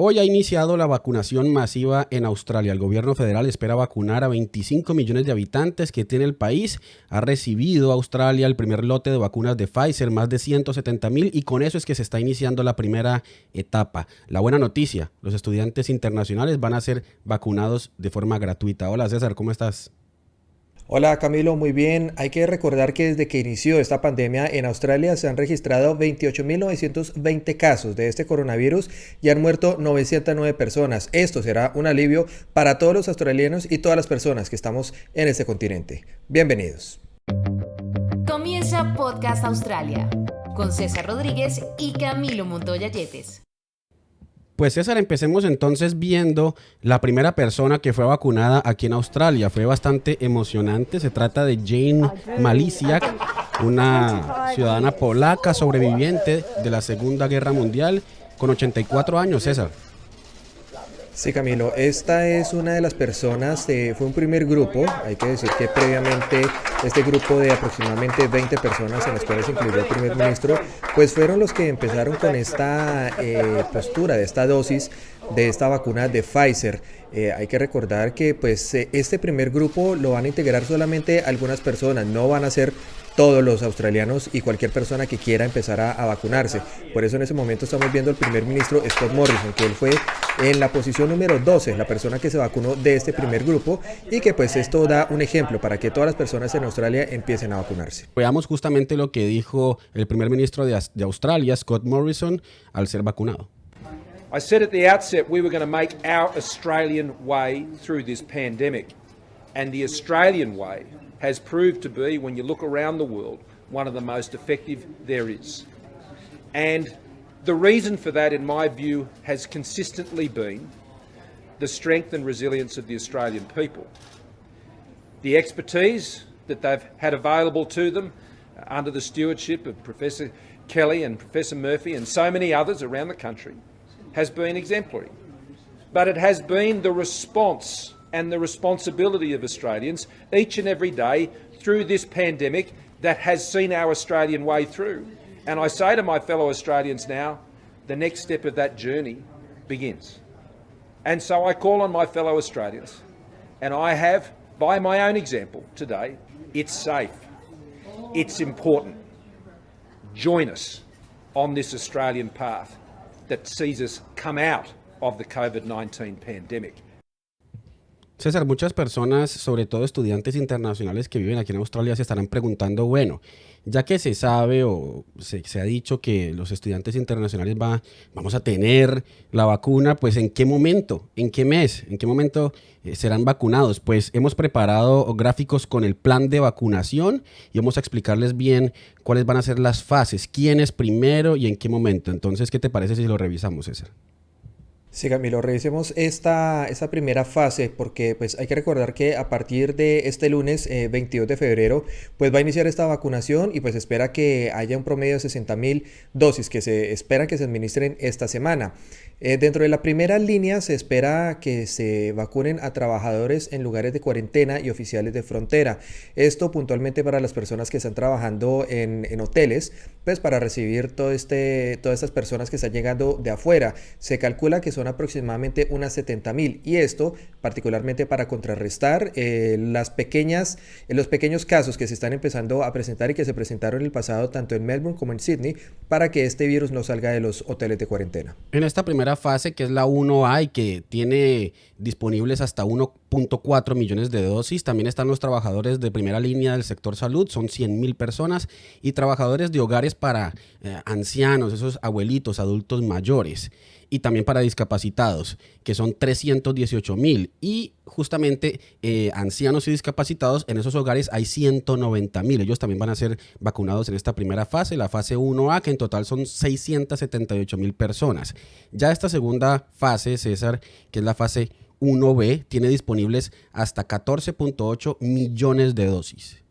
Hoy ha iniciado la vacunación masiva en Australia. El gobierno federal espera vacunar a 25 millones de habitantes que tiene el país. Ha recibido Australia el primer lote de vacunas de Pfizer, más de 170,000, y con eso es que se está iniciando la primera etapa. La buena noticia, los estudiantes internacionales van a ser vacunados de forma gratuita. Hola César, ¿cómo estás? Hola Camilo, muy bien. Hay que recordar que desde que inició esta pandemia en Australia se han registrado 28.920 casos de este coronavirus y han muerto 909 personas. Esto será un alivio para todos los australianos y todas las personas que estamos en este continente. Bienvenidos. Comienza Podcast Australia con César Rodríguez y Camilo Montoya Yetes. Pues César, empecemos entonces viendo la primera persona que fue vacunada aquí en Australia. Fue bastante emocionante. Se trata de Jane Malisiak, una ciudadana polaca sobreviviente de la Segunda Guerra Mundial con 84 años, César. Sí, Camilo, esta es una de las personas, fue un primer grupo, hay que decir que previamente este grupo de aproximadamente 20 personas, en las cuales incluyó el primer ministro, pues fueron los que empezaron con esta postura de esta dosis de esta vacuna de Pfizer. Hay que recordar que pues este primer grupo lo van a integrar solamente algunas personas, no van a ser todos los australianos y cualquier persona que quiera empezar a vacunarse. Por eso en ese momento estamos viendo al primer ministro Scott Morrison, que él fue en la posición número 12, la persona que se vacunó de este primer grupo, y que pues esto da un ejemplo para que todas las personas en Australia empiecen a vacunarse. Veamos justamente lo que dijo el primer ministro de Australia, Scott Morrison, al ser vacunado. I said at the outset we were going to make our Australian way through this pandemic. And the Australian way has proved to be, when you look around the world, one of the most effective there is. And the reason for that, in my view, has consistently been the strength and resilience of the Australian people. The expertise that they've had available to them under the stewardship of Professor Kelly and Professor Murphy and so many others around the country has been exemplary. But it has been the response and the responsibility of Australians each and every day through this pandemic that has seen our Australian way through. And I say to my fellow Australians now, the next step of that journey begins. And so I call on my fellow Australians, and I have, by my own example today, it's safe, it's important. Join us on this Australian path that sees us come out of the COVID-19 pandemic. César, muchas personas, sobre todo estudiantes internacionales que viven aquí en Australia, se estarán preguntando, bueno, ya que se sabe o se ha dicho que los estudiantes internacionales vamos a tener la vacuna, pues ¿en qué momento? ¿En qué mes? ¿En qué momento serán vacunados? Pues hemos preparado gráficos con el plan de vacunación y vamos a explicarles bien cuáles van a ser las fases, quién es primero y en qué momento. Entonces, ¿qué te parece si lo revisamos, César? Sí, Camilo, revisemos esta primera fase, porque pues hay que recordar que a partir de este lunes 22 de febrero pues va a iniciar esta vacunación y pues espera que haya un promedio de 60,000 dosis que se espera que se administren esta semana. Dentro de la primera línea se espera que se vacunen a trabajadores en lugares de cuarentena y oficiales de frontera. Esto puntualmente para las personas que están trabajando en hoteles, pues para recibir todas estas personas que están llegando de afuera. Se calcula que son aproximadamente unas 70,000, y esto particularmente para contrarrestar los pequeños casos que se están empezando a presentar y que se presentaron en el pasado tanto en Melbourne como en Sydney, para que este virus no salga de los hoteles de cuarentena. En esta primera fase, que es la 1A y que tiene disponibles hasta 1.4 millones de dosis, también están los trabajadores de primera línea del sector salud, son 100,000 personas, y trabajadores de hogares para ancianos, esos abuelitos, adultos mayores, y también para discapacitados, que son 318,000, y justamente ancianos y discapacitados en esos hogares hay 190,000. Ellos también van a ser vacunados en esta primera fase, la fase 1A, que en total son 678,000 personas. Ya esta segunda fase, César, que es la fase 1B, tiene disponibles hasta 14.8 millones de dosis.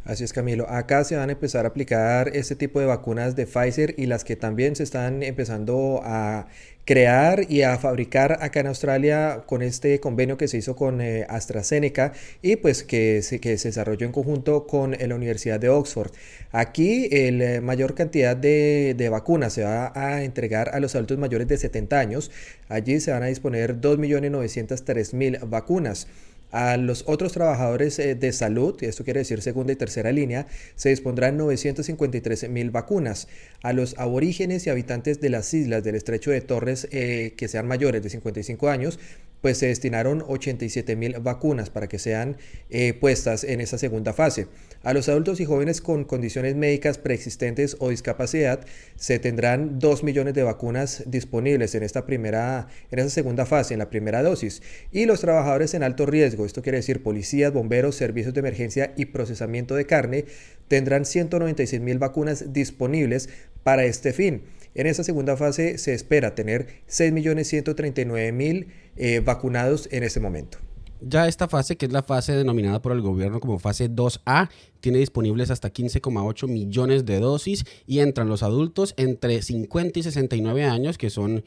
Así es, Camilo. Acá se van a empezar a aplicar este tipo de vacunas de Pfizer y las que también se están empezando a crear y a fabricar acá en Australia con este convenio que se hizo con AstraZeneca y pues que se desarrolló en conjunto con la Universidad de Oxford. Aquí la mayor cantidad de vacunas se va a entregar a los adultos mayores de 70 años. Allí se van a disponer 2.903.000 vacunas. A los otros trabajadores de salud, y esto quiere decir segunda y tercera línea, se dispondrán 953.000 vacunas. A los aborígenes y habitantes de las islas del Estrecho de Torres que sean mayores de 55 años, pues se destinaron 87.000 vacunas para que sean puestas en esa segunda fase. A los adultos y jóvenes con condiciones médicas preexistentes o discapacidad se tendrán 2 millones de vacunas disponibles en esta segunda fase, en la primera dosis. Y los trabajadores en alto riesgo, esto quiere decir policías, bomberos, servicios de emergencia y procesamiento de carne, tendrán 196.000 vacunas disponibles para este fin. En esta segunda fase se espera tener 6.139.000 vacunados en este momento. Ya esta fase, que es la fase denominada por el gobierno como fase 2A, tiene disponibles hasta 15,8 millones de dosis y entran los adultos entre 50 y 69 años, que son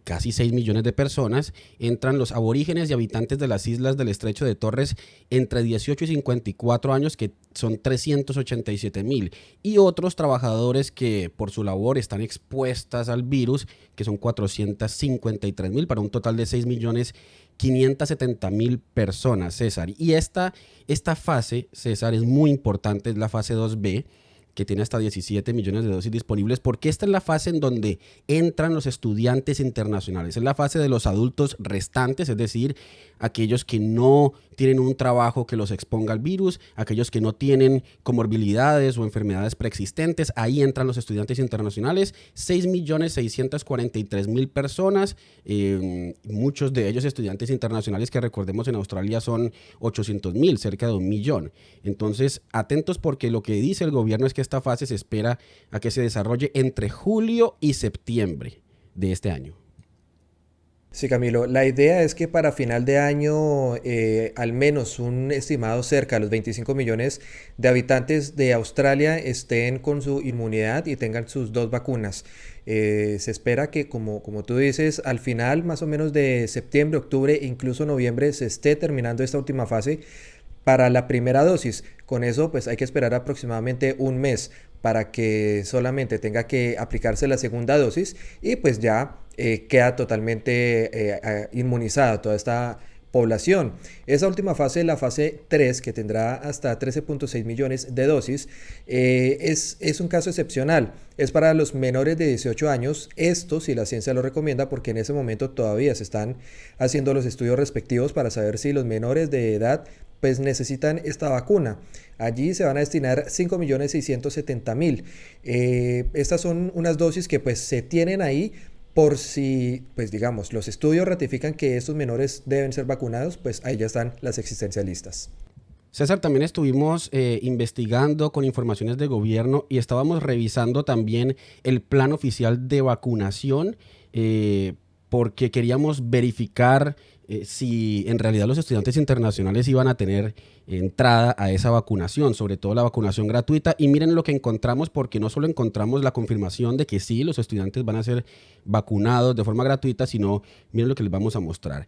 casi 6 millones de personas. Entran los aborígenes y habitantes de las islas del Estrecho de Torres entre 18 y 54 años, que son 387.000. Y otros trabajadores que por su labor están expuestas al virus, que son 453.000, para un total de 6.570.000 personas, César. Y esta fase, César, es muy importante, es la fase 2B, que tiene hasta 17 millones de dosis disponibles, porque esta es la fase en donde entran los estudiantes internacionales. Es la fase de los adultos restantes, es decir, aquellos que no tienen un trabajo que los exponga al virus, aquellos que no tienen comorbilidades o enfermedades preexistentes. Ahí entran los estudiantes internacionales, 6.643.000 personas, muchos de ellos estudiantes internacionales que recordemos en Australia son 800.000, cerca de 1 millón. Entonces, atentos porque lo que dice el gobierno es que esta fase se espera a que se desarrolle entre julio y septiembre de este año. Sí, Camilo, la idea es que para final de año al menos un estimado cerca de los 25 millones de habitantes de Australia estén con su inmunidad y tengan sus 2 vacunas. Se espera que, como tú dices, al final más o menos de septiembre, octubre, incluso noviembre, se esté terminando esta última fase para la primera dosis. Con eso pues hay que esperar aproximadamente un mes para que solamente tenga que aplicarse la segunda dosis y pues ya queda totalmente inmunizada toda esta población. Esa última fase, la fase 3, que tendrá hasta 13.6 millones de dosis, es un caso excepcional. Es para los menores de 18 años. Esto si la ciencia lo recomienda, porque en ese momento todavía se están haciendo los estudios respectivos para saber si los menores de edad pues necesitan esta vacuna. Allí se van a destinar 5.670.000. Estas son unas dosis que pues se tienen ahí por si, pues digamos, los estudios ratifican que estos menores deben ser vacunados, pues ahí ya están las existencialistas. César, también estuvimos investigando con informaciones de gobierno y estábamos revisando también el plan oficial de vacunación porque queríamos verificar si en realidad los estudiantes internacionales iban a tener entrada a esa vacunación, sobre todo la vacunación gratuita. Y miren lo que encontramos, porque no solo encontramos la confirmación de que sí, los estudiantes van a ser vacunados de forma gratuita, sino miren lo que les vamos a mostrar.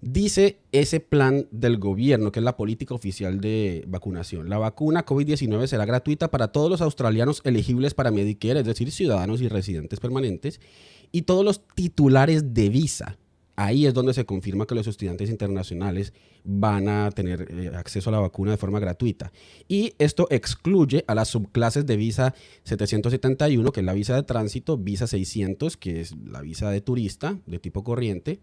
Dice ese plan del gobierno, que es la política oficial de vacunación. La vacuna COVID-19 será gratuita para todos los australianos elegibles para Medicare, es decir, ciudadanos y residentes permanentes, y todos los titulares de visa. Ahí es donde se confirma que los estudiantes internacionales van a tener acceso a la vacuna de forma gratuita. Y esto excluye a las subclases de visa 771, que es la visa de tránsito, visa 600, que es la visa de turista de tipo corriente,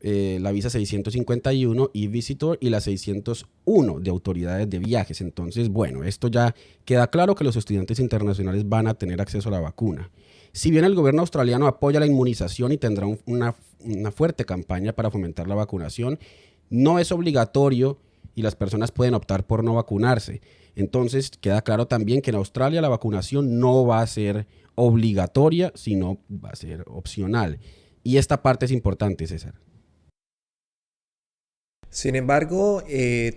la visa 651 y visitor, y la 601 de autoridades de viajes. Entonces, bueno, esto ya queda claro que los estudiantes internacionales van a tener acceso a la vacuna. Si bien el gobierno australiano apoya la inmunización y tendrá una fuerte campaña para fomentar la vacunación, no es obligatorio y las personas pueden optar por no vacunarse. Entonces queda claro también que en Australia la vacunación no va a ser obligatoria, sino va a ser opcional. Y esta parte es importante, César. Sin embargo,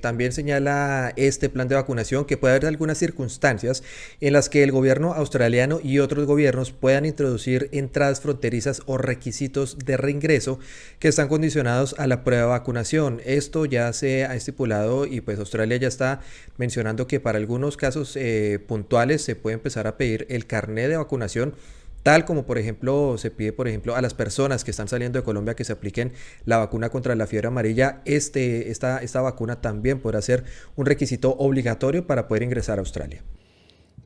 también señala este plan de vacunación que puede haber algunas circunstancias en las que el gobierno australiano y otros gobiernos puedan introducir entradas fronterizas o requisitos de reingreso que están condicionados a la prueba de vacunación. Esto ya se ha estipulado y pues Australia ya está mencionando que para algunos casos puntuales se puede empezar a pedir el carnet de vacunación, tal como por ejemplo se pide por ejemplo a las personas que están saliendo de Colombia que se apliquen la vacuna contra la fiebre amarilla. Esta vacuna también podrá ser un requisito obligatorio para poder ingresar a Australia.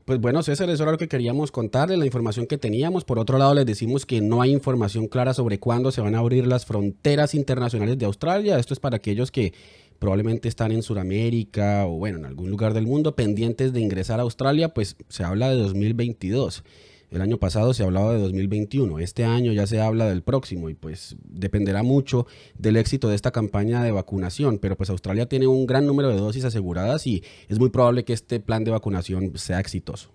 Pues bueno, César, eso era lo que queríamos contarles, la información que teníamos. Por otro lado, les decimos que no hay información clara sobre cuándo se van a abrir las fronteras internacionales de Australia. Esto es para aquellos que probablemente están en Sudamérica o bueno, en algún lugar del mundo pendientes de ingresar a Australia, pues se habla de 2022. El año pasado se hablaba de 2021, este año ya se habla del próximo y pues dependerá mucho del éxito de esta campaña de vacunación, pero pues Australia tiene un gran número de dosis aseguradas y es muy probable que este plan de vacunación sea exitoso.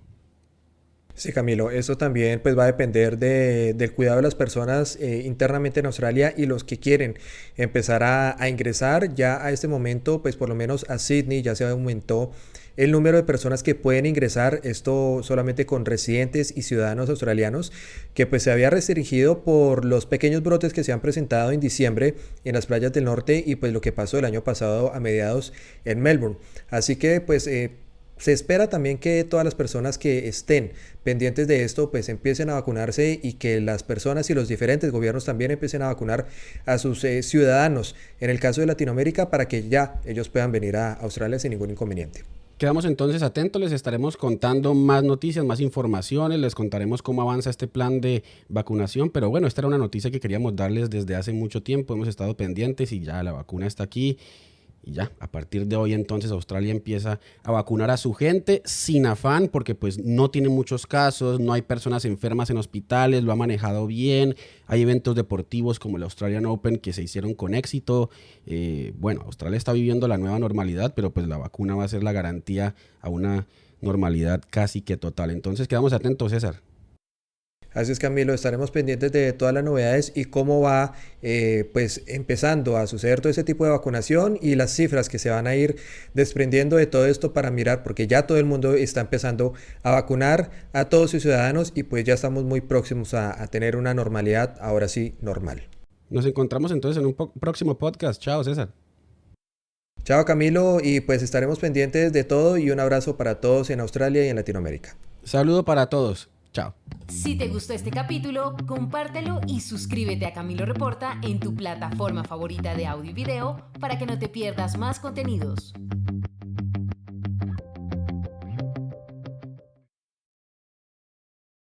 Sí, Camilo, eso también pues va a depender del cuidado de las personas internamente en Australia y los que quieren empezar a ingresar. Ya a este momento, pues por lo menos a Sydney ya se aumentó el número de personas que pueden ingresar, esto solamente con residentes y ciudadanos australianos, que pues se había restringido por los pequeños brotes que se han presentado en diciembre en las playas del norte y pues lo que pasó el año pasado a mediados en Melbourne. Así que pues se espera también que todas las personas que estén pendientes de esto pues empiecen a vacunarse y que las personas y los diferentes gobiernos también empiecen a vacunar a sus ciudadanos en el caso de Latinoamérica para que ya ellos puedan venir a Australia sin ningún inconveniente. Quedamos entonces atentos, les estaremos contando más noticias, más informaciones, les contaremos cómo avanza este plan de vacunación, pero bueno, esta era una noticia que queríamos darles desde hace mucho tiempo, hemos estado pendientes y ya la vacuna está aquí. Y ya, a partir de hoy entonces Australia empieza a vacunar a su gente sin afán porque pues no tiene muchos casos, no hay personas enfermas en hospitales, lo ha manejado bien, hay eventos deportivos como el Australian Open que se hicieron con éxito. Bueno, Australia está viviendo la nueva normalidad, pero pues la vacuna va a ser la garantía a una normalidad casi que total. Entonces quedamos atentos, César. Así es, Camilo, estaremos pendientes de todas las novedades y cómo va pues empezando a suceder todo ese tipo de vacunación y las cifras que se van a ir desprendiendo de todo esto para mirar, porque ya todo el mundo está empezando a vacunar a todos sus ciudadanos y pues ya estamos muy próximos a tener una normalidad, ahora sí, normal. Nos encontramos entonces en un próximo podcast. Chao, César. Chao, Camilo, y pues estaremos pendientes de todo y un abrazo para todos en Australia y en Latinoamérica. Saludo para todos. Chao. Si te gustó este capítulo, compártelo y suscríbete a Camilo Reporta en tu plataforma favorita de audio y video para que no te pierdas más contenidos.